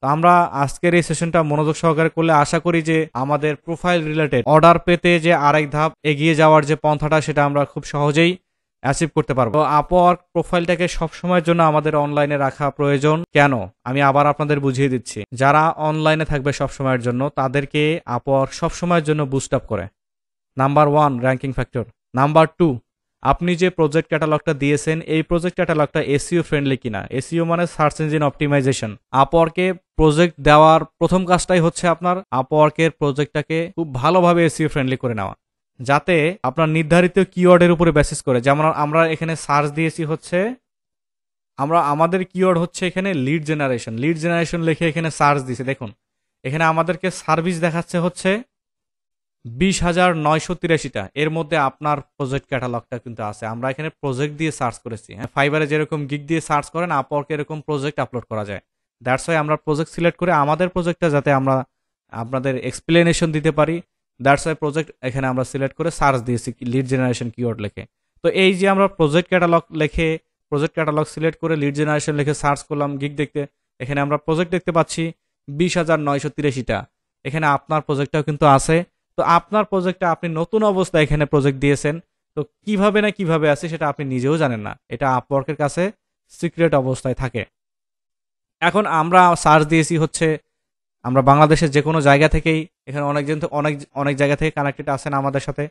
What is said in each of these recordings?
তো আমরা আজকের এই সেশনটা মনোযোগ সহকারে করলে আশা করি যে আমাদের প্রোফাইল রিলেটেড অর্ডার পেতে যে আরেক ধাপ এগিয়ে যাওয়ার যে পন্থাটা সেটা আমরা খুব সহজেই অ্যাচিভ করতে পারবো। তো আপওয়ার্ক প্রোফাইলটাকে সবসময়ের জন্য আমাদের অনলাইনে রাখা প্রয়োজন। কেন আমি আবার আপনাদের বুঝিয়ে দিচ্ছি। যারা অনলাইনে থাকবে সবসময়ের জন্য তাদেরকে আপওয়ার্ক সবসময়ের জন্য বুস্ট আপ করে। Number 1 ranking factor. নাম্বার 2 আপনি যে প্রজেক্ট ক্যাটালগটা দিয়েছেন এই প্রজেক্ট ক্যাটালগটা এসইও ফ্রেন্ডলি কিনা। এসইও মানে সার্চ ইঞ্জিন অপটিমাইজেশন। আপওয়ার্কে প্রজেক্ট দেওয়ার প্রথম কাজটাই হচ্ছে আপনার আপওয়ার্কের প্রজেক্টটাকে খুব ভালোভাবে এসইও ফ্রেন্ডলি করে নেওয়া, যাতে আপনার নির্ধারিত কিওয়ার্ডের উপরে বেসিস করে। যেমন আমরা এখানে সার্চ দিয়েছি হচ্ছে আমাদের কিওয়ার্ড হচ্ছে এখানে লিড জেনারেশন লিখে এখানে সার্চ দিয়েছি। দেখুন এখানে আমাদেরকে সার্ভিস দেখাচ্ছে হচ্ছে 20,983টা। এর মধ্যে আপনার প্রজেক্ট ক্যাটালগটা কিন্তু আছে। আমরা এখানে প্রজেক্ট দিয়ে সার্চ করেছি। ফাইবারে যেরকম গিগ দিয়ে সার্চ করেন আপওয়ার্কে এরকম প্রজেক্ট আপলোড করা যায়। দ্যাটস ওয়াই আমরা প্রজেক্ট সিলেক্ট করে আমাদের প্রজেক্টটা যাতে আমরা আপনাদের এক্সপ্লেনেশন দিতে পারি, দ্যাটস ওয়াই প্রজেক্ট এখানে আমরা সিলেক্ট করে সার্চ দিয়েছি লিড জেনারেশন কিওয়ার্ড লিখে। তো এই যে আমরা প্রজেক্ট ক্যাটালগ সিলেক্ট করে লিড জেনারেশন লিখে সার্চ করলাম গিগ দেখতে, এখানে আমরা প্রজেক্ট দেখতে পাচ্ছি 20,983টা। এখানে আপনার প্রজেক্টটাও কিন্তু আছে। তো আপনার প্রজেক্টটা আপনি নতুন অবস্থায় এখানে প্রজেক্ট দিয়েছেন, তো কিভাবে আছে সেটা আপনি নিজেও জানেন না। এটা আপওয়ার্কের কাছে সিক্রেট অবস্থায় থাকে। এখন আমরা সার্চ দিয়েছি হচ্ছে আমরা বাংলাদেশের যে কোনো জায়গা থেকেই, এখানে অনেক জায়গা থেকে কানেক্টেড আছেন আমাদের সাথে।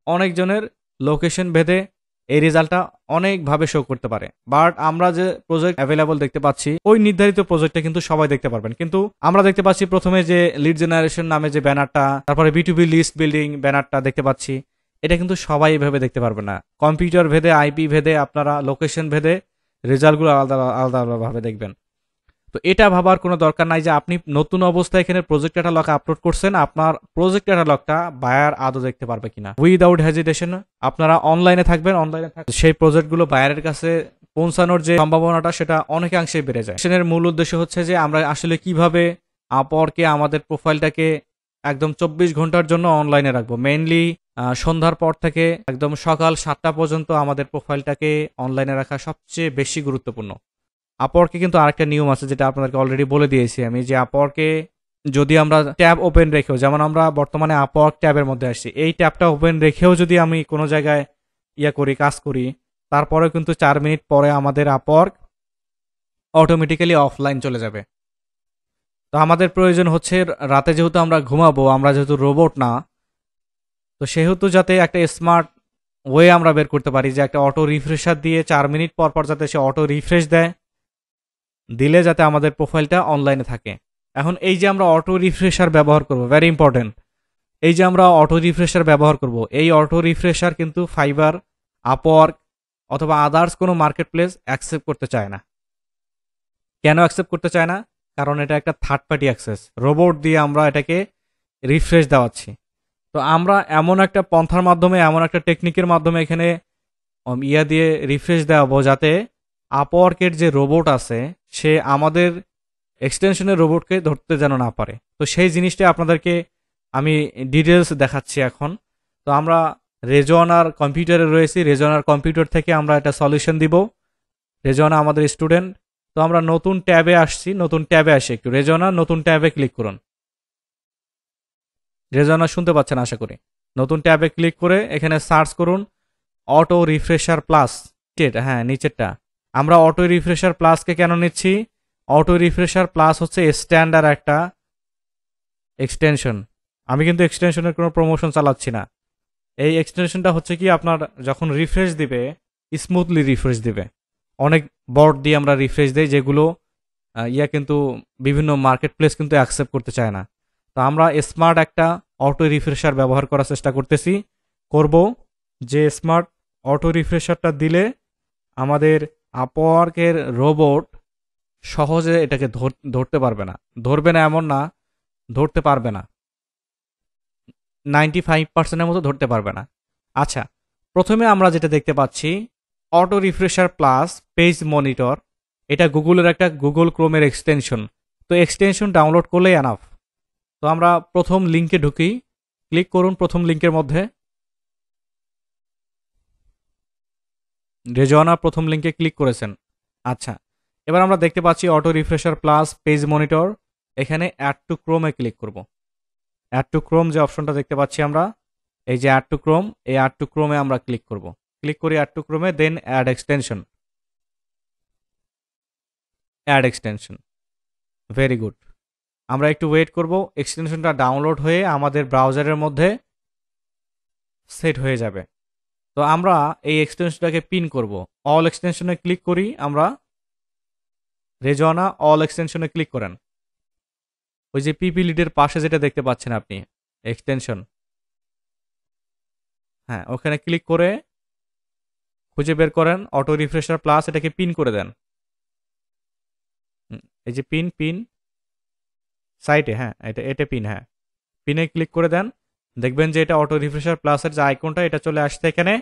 অনেকজনের লোকেশন ভেদে এই রেজাল্টটা অনেকভাবে শো করতে পারে। বাট আমরা যে প্রজেক্ট অ্যাভেলেবল দেখতে পাচ্ছি ওই নির্ধারিত প্রজেক্টটা কিন্তু সবাই দেখতে পারবেন। কিন্তু আমরা দেখতে পাচ্ছি প্রথমে যে লিড জেনারেশন নামে যে ব্যানারটা, তারপরে বিটুবি লিস্ট বিল্ডিং ব্যানারটা দেখতে পাচ্ছি, এটা কিন্তু সবাই এভাবে দেখতে পারবে না। কম্পিউটার ভেদে, আইপি ভেদে, আপনারা লোকেশন ভেদে রেজাল্টগুলো আলাদা আলাদাভাবে দেখবেন। তো এটা ভাবার কোনো দরকার নাই যে আপনি নতুন অবস্থায় এখানে প্রজেক্ট ক্যাটালগ আপলোড করছেন, আপনার প্রজেক্ট ক্যাটালগটা বায়ার আদৌ দেখতে পারবে কিনা। উইদাউট হেজিটেশন আপনারা অনলাইনে থাকবেন, সেই প্রজেক্টগুলো বায়ারের কাছে পৌঁছানোর যে সম্ভাবনাটা সেটা অনেকাংশে বেড়ে যায়। সেটার মূল উদ্দেশ্য হচ্ছে যে আমরা আসলে কিভাবে আপওয়ার্কে আমাদের প্রোফাইলটাকে একদম 24 ঘন্টার জন্য অনলাইনে রাখবো। মেইনলি সন্ধ্যার পর থেকে একদম সকাল 7টা পর্যন্ত আমাদের প্রোফাইলটাকে অনলাইনে রাখা সবচেয়ে বেশি গুরুত্বপূর্ণ। আপওয়ার্কে কিন্তু আরেকটা নিয়ম আছে যেটা আপনাদেরকে অলরেডি বলে দিয়েছি আমি, যে আপওয়ার্কে যদি আমরা ট্যাব ওপেন রেখেও, যেমন আমরা বর্তমানে আপওয়ার্ক ট্যাবের মধ্যে আসছি, এই ট্যাবটা ওপেন রেখেও যদি আমি কোনো জায়গায় কাজ করি, তারপরেও কিন্তু 4 মিনিট পরে আমাদের আপওয়ার্ক অটোমেটিক্যালি অফলাইন চলে যাবে। তো আমাদের প্রয়োজন হচ্ছে রাতে যেহেতু আমরা ঘুমাবো, আমরা যেহেতু রোবট না, তো সেহেতু যাতে একটা স্মার্ট ওয়ে আমরা বের করতে পারি যে একটা অটো রিফ্রেশার দিয়ে 4 মিনিট পর পর যাতে সে অটো রিফ্রেশ দিলে যাতে আমাদের প্রোফাইলটা অনলাইনে থাকে। এখন এই যে আমরা অটো রিফ্রেশার ব্যবহার করব, ভেরি ইম্পর্টেন্ট, এই যে আমরা অটো রিফ্রেশার ব্যবহার করব, এই অটো রিফ্রেশার কিন্তু ফাইবার, আপওয়ার্ক অথবা আদার্স কোনো মার্কেট প্লেস অ্যাকসেপ্ট করতে চায় না। কেন অ্যাকসেপ্ট করতে চায় না? কারণ এটা একটা থার্ড পার্টি অ্যাক্সেস, রোবট দিয়ে আমরা এটাকে রিফ্রেশ দেওয়াচ্ছি। তো আমরা এমন একটা পন্থার মাধ্যমে, এমন একটা টেকনিকের মাধ্যমে এখানে দিয়ে রিফ্রেশ দেওয়াবো যাতে আপওয়ার্কের যে রোবট আছে সে আমাদের এক্সটেনশনের রোবটকে ধরতে যেন না পারে। তো সেই জিনিসটা আপনাদেরকে আমি ডিটেলস দেখাচ্ছি এখন। তো আমরা রেজওয়ানার কম্পিউটারে রয়েছি, রেজওয়ানার কম্পিউটার থেকে আমরা একটা সলিউশন দিব। রেজওয়ানা আমাদের স্টুডেন্ট। তো আমরা নতুন ট্যাবে আসছি, নতুন ট্যাবে আসি, একটু রেজওয়ানা নতুন ট্যাবে ক্লিক করুন। রেজওয়ানা শুনতে পাচ্ছেন আশা করি। নতুন ট্যাবে ক্লিক করে এখানে সার্চ করুন অটো রিফ্রেশার প্লাস। হ্যাঁ, নিচেরটা। আমরা অটো রিফ্রেশার প্লাসকে কেন নিচ্ছি? অটো রিফ্রেশার প্লাস হচ্ছে স্ট্যান্ডার্ড একটা এক্সটেনশন। আমি কিন্তু এক্সটেনশনের কোনো প্রমোশন চালাচ্ছি না। এই এক্সটেনশনটা হচ্ছে কি আপনার যখন রিফ্রেশ দিবে স্মুথলি রিফ্রেশ দিবে। অনেক বট দিয়ে আমরা রিফ্রেশ দিই যেগুলো কিন্তু বিভিন্ন মার্কেট প্লেস কিন্তু অ্যাকসেপ্ট করতে চায় না। তো আমরা স্মার্ট একটা অটো রিফ্রেশার ব্যবহার করার চেষ্টা করব, যে স্মার্ট অটো রিফ্রেশারটা দিলে আমাদের আপওয়ার্কের রোবট সহজে এটাকে ধরতে পারবে না। ধরবে না এমন না, ধরতে পারবে না, 95%-এর মতো ধরতে পারবে না। আচ্ছা, প্রথমে আমরা যেটা দেখতে পাচ্ছি auto refresher plus page monitor, এটা গুগলের একটা গুগল ক্রোমের এক্সটেনশন। তো এক্সটেনশন ডাউনলোড করলেই এনাফ। তো আমরা প্রথম লিঙ্কে ঢুকি, ক্লিক করুন প্রথম লিঙ্কের মধ্যে। রেজওয়ানা প্রথম লিঙ্কে ক্লিক করেছেন। আচ্ছা, এবার আমরা দেখতে পাচ্ছি auto refresher plus page monitor. এখানে অ্যাড টু ক্রোমে ক্লিক করব। অ্যাড টু ক্রোম যে অপশনটা দেখতে পাচ্ছি আমরা, এই যে অ্যাড টু ক্রোম, এই অ্যাড টু ক্রোমে আমরা ক্লিক করব। ক্লিক করি অ্যাড টু ক্রোমে, then add extension. Add extension, very good. আমরা একটু ওয়েট করব, এক্সটেনশনটা ডাউনলোড হয়ে আমাদের ব্রাউজারের মধ্যে সেট হয়ে যাবে। তো আমরা এই এক্সটেনশনটাকে পিন করব। অল এক্সটেনশনে ক্লিক করি আমরা, রেজওয়ানা অল এক্সটেনশনে ক্লিক করেন। ওই যে পিপি লিডের পাশে যেটা দেখতে পাচ্ছেন আপনি এক্সটেনশন, হ্যাঁ ওখানে ক্লিক করে খুঁজে বের করেন অটো রিফ্রেশার প্লাস, এটাকে পিন করে দেন। এই যে পিন পিন সাইটে, হ্যাঁ এটা পিন, হ্যাঁ পিনে ক্লিক করে দেন। দেখবেন যে এটা অটো রিফ্রেশার প্লাসের যে আইকনটা এটা চলে আসছে এখানে।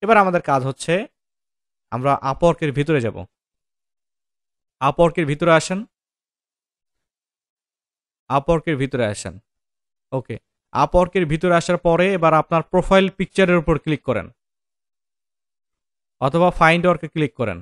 এবার আমাদের কাজ হচ্ছে আমরা আপওয়ার্কের ভিতরে যাব। আপওয়ার্কের ভিতরে আসেন, আপওয়ার্কের ভিতরে আসেন। ওকে, আপওয়ার্কের ভিতরে আসার পরে এবার আপনার প্রোফাইল পিকচারের উপর ক্লিক করেন, অথবা ফাইন্ড ওয়ার্কে ক্লিক করেন।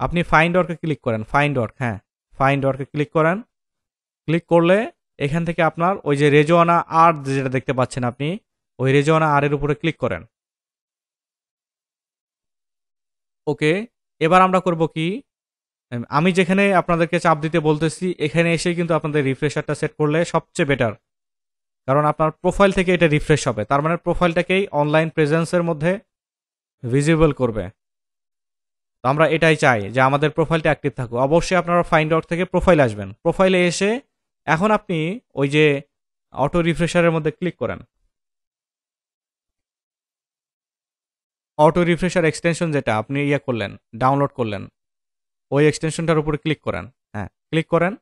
আপনি ফাইন্ড ওয়ার্কে ক্লিক করেন, ফাইন্ড ওয়ার্ক, হ্যাঁ ফাইন্ড ওয়ার্কে ক্লিক করেন। ক্লিক করলে এখান থেকে আপনার ওই যে রেজওয়ানা আর যেটা দেখতে পাচ্ছেন আপনি, ওই রেজওয়ানা আর এর উপরে ক্লিক করেন। ওকে, এবার আমরা করব কি, আমি যেখানে আপনাদেরকে চাপ দিতে বলতেছি এখানে এসে কিন্তু আপনাদের রিফ্রেশারটা সেট করলে সবচেয়ে বেটার, কারণ আপনার প্রোফাইল থেকে এটা রিফ্রেশ হবে, তার মানে প্রোফাইলটাকেই অনলাইন প্রেজেন্সের মধ্যে ভিজিবল করবে। তো আমরা এটাই চাই যে আমাদের প্রোফাইলটা অ্যাক্টিভ থাকুক। অবশ্যই আপনারা ফাইন্ড আউট থেকে প্রোফাইল আসবেন, প্রোফাইলে এসে এখন আপনি ওই যে অটো রিফ্রেশারের মধ্যে ক্লিক করেন। অটো রিফ্রেশার এক্সটেনশন যেটা আপনি ইয়ে করলেন, ডাউনলোড করলেন, ওই এক্সটেনশনটার উপরে ক্লিক করেন, হ্যাঁ ক্লিক করেন।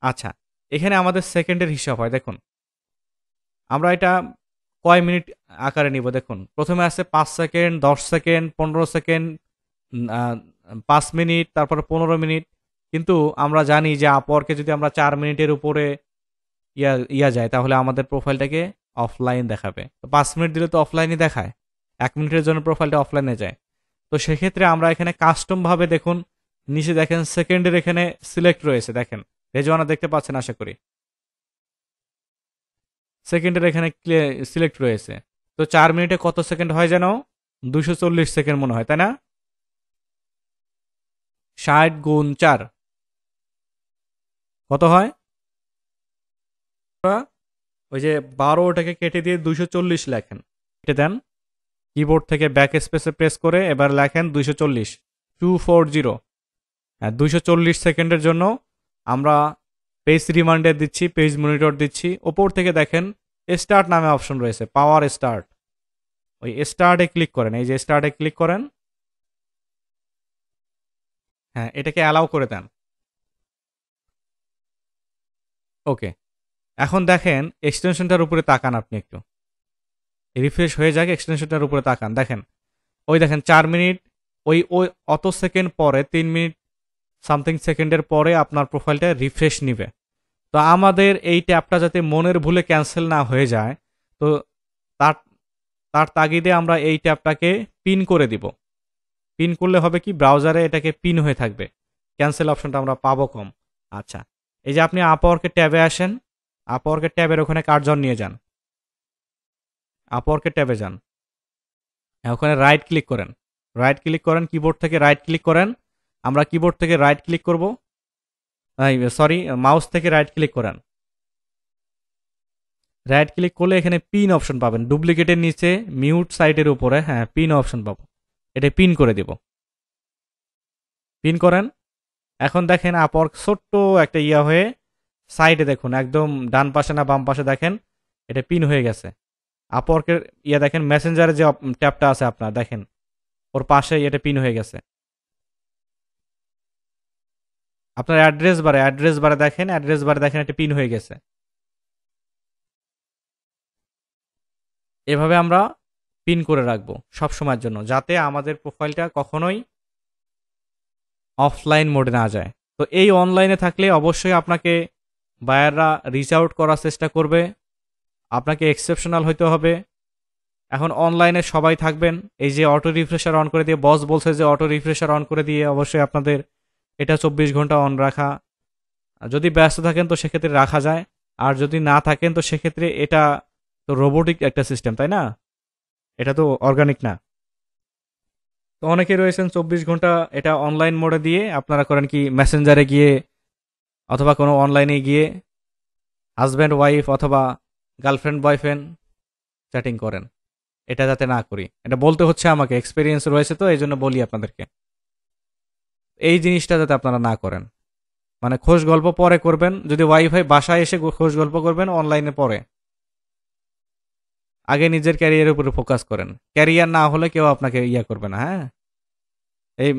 আচ্ছা, এখানে আমাদের সেকেন্ডের হিসাব হয়, দেখুন আমরা এটা কয় মিনিট আকারে নিব। দেখুন প্রথমে আছে 5 সেকেন্ড, 10 সেকেন্ড, 15 সেকেন্ড, 5 মিনিট, তারপরে 15 মিনিট। কিন্তু আমরা জানি যে আপওয়ার্কে যদি আমরা 4 মিনিটের উপরে ইয়া যায় তাহলে আমাদের প্রোফাইলটাকে অফলাইন দেখাবে। তো 5 মিনিট দিলে তো অফলাইনই দেখায়, 1 মিনিটের জন্য প্রোফাইলটা অফলাইনে যায়। তো সেক্ষেত্রে আমরা এখানে কাস্টম ভাবে দেখুন নিচে দেখেন সেকেন্ডের এখানে সিলেক্ট রয়েছে, দেখেন রেজওয়ানা দেখতে পাচ্ছেন আশা করি, সেকেন্ডের এখানে সিলেক্ট রয়েছে। তো 4 মিনিটে কত সেকেন্ড হয় যেন, 240 সেকেন্ড মনে হয়, তাই না? 60 × 4 কত হয়? ওই যে 12টাকে কেটে দিয়ে 240 লেখেন, কেটে দেন কিবোর্ড থেকে ব্যাক স্পেসে প্রেস করে, এবার লেখেন 240, 240। হ্যাঁ 240 সেকেন্ডের জন্য আমরা পেজ রিমাইন্ডার দিচ্ছি, পেজ মনিটর দিচ্ছি। ওপর থেকে দেখেন স্টার্ট নামে অপশন রয়েছে, পাওয়ার স্টার্ট, ওই স্টার্টে ক্লিক করেন, এই যে স্টার্টে ক্লিক করেন, হ্যাঁ এটাকে অ্যালাউ করে দেন। ওকে, এখন দেখেন এক্সটেনশনটার উপরে তাকান, আপনি একটু রিফ্রেশ হয়ে যাক, এক্সটেনশনটার উপরে তাকান, দেখেন ওই দেখেন 4 মিনিট, ওই ওই অত সেকেন্ড পরে 3 মিনিট সামথিং সেকেন্ডের পরে আপনার প্রোফাইলটা রিফ্রেশ নিবে। তো আমাদের এই ট্যাবটা যাতে মনের ভুলে ক্যান্সেল না হয়ে যায়, তো তার তার তাগিদে আমরা এই ট্যাবটাকে পিন করে দিব। পিন করলে হবে কি, ব্রাউজারে এটাকে পিন হয়ে থাকবে, ক্যান্সেল অপশনটা আমরা পাবো কম। আচ্ছা, এই যে আপনি আপওয়ার্কের ট্যাবে আসেন, আপওয়ার্কের ট্যাবের ওখানে কার্যর নিয়ে যান, আপওয়ার্কের ট্যাবে যান, ওখানে রাইট ক্লিক করেন, রাইট ক্লিক করেন, কিবোর্ড থেকে রাইট ক্লিক করেন। আমরা কিবোর্ড থেকে রাইট ক্লিক করব, সরি মাউস থেকে রাইট ক্লিক করেন। রাইট ক্লিক করলে এখানে পিন অপশন পাবেন, ডুপ্লিকেটের নিচে মিউট সাইটের উপরে, হ্যাঁ পিন অপশন পাবো, এটা পিন করে দিব। পিন করেন। এখন দেখেন আপওয়ার্ক ছোট্ট একটা ইয়া হয়ে সাইডে দেখুন, একদম ডান পাশে না বাম পাশে দেখেন এটা পিন হয়ে গেছে। আপওয়ার্কের ইয়া দেখেন মেসেঞ্জারে যে ট্যাবটা আছে আপনার, দেখেন ওর পাশে এটা পিন হয়ে গেছে। আপনার অ্যাড্রেস বারে দেখেন, অ্যাড্রেস বারে দেখেন এটা পিন হয়ে গেছে। এভাবে আমরা পিন করে রাখবো সব সময়ের জন্য, যাতে আমাদের প্রোফাইলটা কখনোই অফলাইন মোডে না যায়। তো এই অনলাইনে থাকলে অবশ্যই আপনাকে বায়াররা রিচ আউট করার চেষ্টা করবে, আপনাকে এক্সেপশনাল হইতে হবে, এখন অনলাইনে সবাই থাকবেন, এই যে অটো রিফ্রেশার অন করে দিয়ে, বস বলছে যে অটো রিফ্রেশার অন করে দিয়ে অবশ্যই আপনাদের এটা 24 ঘন্টা অন রাখা। যদি ব্যস্ত থাকেন তো সেক্ষেত্রে রাখা যায়, আর যদি না থাকেন তো সেক্ষেত্রে এটা তো রোবোটিক একটা সিস্টেম, তাই না? এটা তো অর্গানিক না। তো অনেকে রয়েছেন 24 ঘন্টা এটা অনলাইন মোডে দিয়ে আপনারা করেন কি মেসেঞ্জারে গিয়ে অথবা কোনো অনলাইনে গিয়ে হাজব্যান্ড ওয়াইফ অথবা গার্লফ্রেন্ড বয়ফ্রেন্ড চ্যাটিং করেন। এটা যাতে না করি, এটা বলতে হচ্ছে, আমাকে এক্সপিরিয়েন্স রয়েছে তো এই জন্য বলি আপনাদেরকে। এই জিনিসটা যাতে আপনারা না করেন, মানে খোশ গল্প পরে করবেন, যদি ওয়াইফাই বাসায় এসে খোশ গল্প করবেন অনলাইনে পরে। আগে নিজের ক্যারিয়ারের উপরে ফোকাস করেন, ক্যারিয়ার না হলে কেউ আপনাকে ইয়া করবে না, হ্যাঁ। এই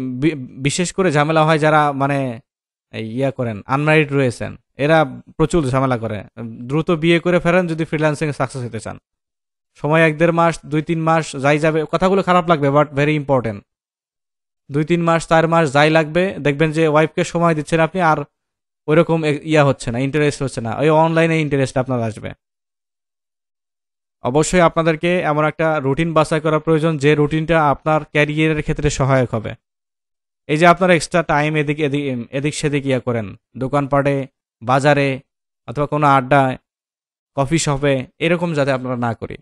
বিশেষ করে ঝামেলা হয় যারা মানে এই ইয়া করেন আনম্যারিড রয়েছেন, এরা প্রচুর ঝামেলা করে। দ্রুত বিয়ে করে ফেরেন যদি ফ্রিল্যান্সিং এ সাকসেস হতে চান। সময় 1-1.5 মাস 2-3 মাস যাই যাবে, কথাগুলো খারাপ লাগবে বাট ভেরি ইম্পর্টেন্ট। 2-3 মাস 4 মাস যাই লাগবে, দেখবেন যে ওয়াইফকে সময় দিচ্ছেন আপনি আর ওইরকম ইয়া হচ্ছে না, ইন্টারেস্ট হচ্ছে না, ওই অনলাইনে ইন্টারেস্ট আপনার আসবে। অবশ্যই আপনাদেরকে এমন একটা রুটিন বাছাই করা প্রয়োজন যে রুটিনটা আপনার ক্যারিয়ারের ক্ষেত্রে সহায়ক হবে। এই যে আপনারা এক্সট্রা টাইম এদিক এদিক এদিক সেদিক ইয়া করেন, দোকানপাটে, বাজারে অথবা কোনো আড্ডায়, কফি শপে, এরকম যাতে আপনারা না করি।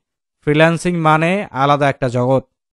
ফ্রিল্যান্সিং মানে আলাদা একটা জগৎ।